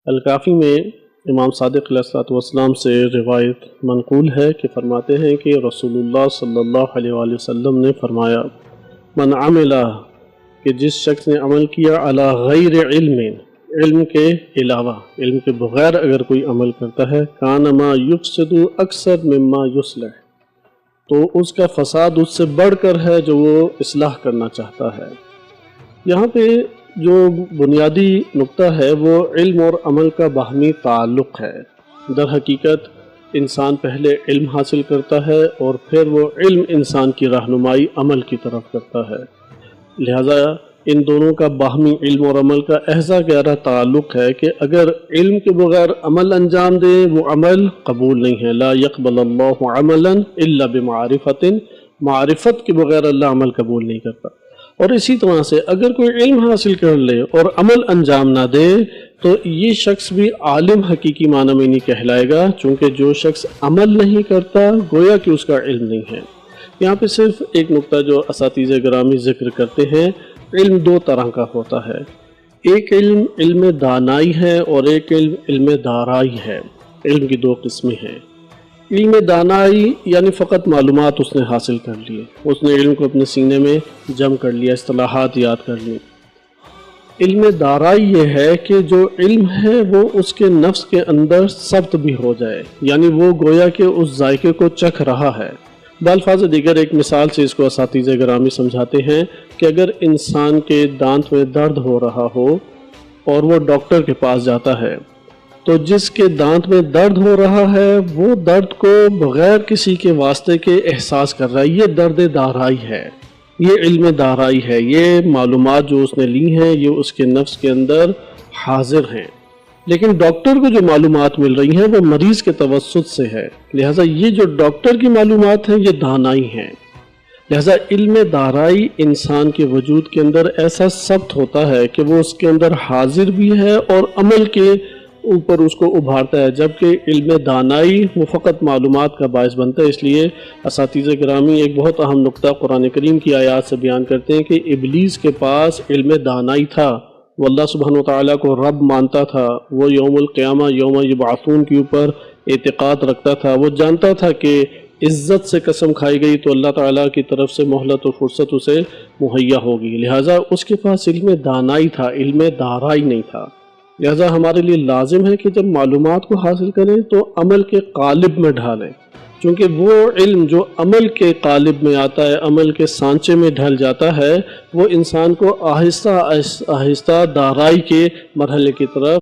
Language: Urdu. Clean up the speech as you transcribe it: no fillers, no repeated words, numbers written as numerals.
الکافی میں امام صادق علیہ السلام سے روایت منقول ہے کہ فرماتے ہیں کہ رسول اللہ صلی اللہ علیہ وآلہ وسلم نے فرمایا، من عمل، کہ جس شخص نے عمل کیا علی غیر علم کے علاوہ، علم کے بغیر اگر کوئی عمل کرتا ہے، کان ما یفسد اکثر مما یصلح، تو اس کا فساد اس سے بڑھ کر ہے جو وہ اصلاح کرنا چاہتا ہے۔ یہاں پہ جو بنیادی نقطہ ہے وہ علم اور عمل کا باہمی تعلق ہے۔ در حقیقت انسان پہلے علم حاصل کرتا ہے اور پھر وہ علم انسان کی رہنمائی عمل کی طرف کرتا ہے، لہذا ان دونوں کا باہمی علم اور عمل کا ایسا گہرا تعلق ہے کہ اگر علم کے بغیر عمل انجام دے وہ عمل قبول نہیں ہے۔ لا يقبل اللہ عملا الا بمعرفت، معرفت کے بغیر اللہ عمل قبول نہیں کرتا۔ اور اسی طرح سے اگر کوئی علم حاصل کر لے اور عمل انجام نہ دے تو یہ شخص بھی عالم حقیقی معنی میں نہیں کہلائے گا، چونکہ جو شخص عمل نہیں کرتا گویا کہ اس کا علم نہیں ہے۔ یہاں پہ صرف ایک نقطہ جو اساتذہ گرامی ذکر کرتے ہیں، علم دو طرح کا ہوتا ہے، ایک علم علم دانائی ہے اور ایک علم دارائی ہے۔ علم کی دو قسمیں ہیں۔ علم دانائی یعنی فقط معلومات اس نے حاصل کر لی، اس نے علم کو اپنے سینے میں جم کر لیا، اصطلاحات یاد کر لی۔ علم دارائی یہ ہے کہ جو علم ہے وہ اس کے نفس کے اندر ثبت بھی ہو جائے، یعنی وہ گویا کہ اس ذائقے کو چکھ رہا ہے۔ بالفاظ دیگر ایک مثال سے اس کو اساتذہ گرامی سمجھاتے ہیں کہ اگر انسان کے دانت میں درد ہو رہا ہو اور وہ ڈاکٹر کے پاس جاتا ہے تو جس کے دانت میں درد ہو رہا ہے وہ درد کو بغیر کسی کے واسطے کے احساس کر رہا ہے، یہ درد دارائی ہے، یہ علم دارائی ہے، یہ معلومات جو اس نے لی ہیں یہ اس کے نفس کے اندر حاضر ہیں۔ لیکن ڈاکٹر کو جو معلومات مل رہی ہیں وہ مریض کے توسط سے ہے، لہٰذا یہ جو ڈاکٹر کی معلومات ہیں یہ دانائی ہیں۔ لہٰذا علم دارائی انسان کے وجود کے اندر ایسا ثبت ہوتا ہے کہ وہ اس کے اندر حاضر بھی ہے اور عمل کے اوپر اس کو ابھارتا ہے، جبکہ علم دانائی وہ فقط معلومات کا باعث بنتا ہے۔ اس لیے اساتذہ گرامی ایک بہت اہم نقطہ قرآن کریم کی آیات سے بیان کرتے ہیں کہ ابلیس کے پاس علم دانائی تھا، وہ اللہ سبحانہ وتعالیٰ کو رب مانتا تھا، وہ یوم القیامہ یوم یبعثون کے اوپر اعتقاد رکھتا تھا، وہ جانتا تھا کہ عزت سے قسم کھائی گئی تو اللہ تعالیٰ کی طرف سے مہلت اور فرصت اسے مہیا ہوگی، لہٰذا اس کے پاس علم دانائی تھا، علم دارائی نہیں تھا۔ لہٰذا ہمارے لیے لازم ہے کہ جب معلومات کو حاصل کریں تو عمل کے قالب میں ڈھالیں، چونکہ وہ علم جو عمل کے قالب میں آتا ہے، عمل کے سانچے میں ڈھل جاتا ہے، وہ انسان کو آہستہ آہستہ دارائی کے مرحلے کی طرف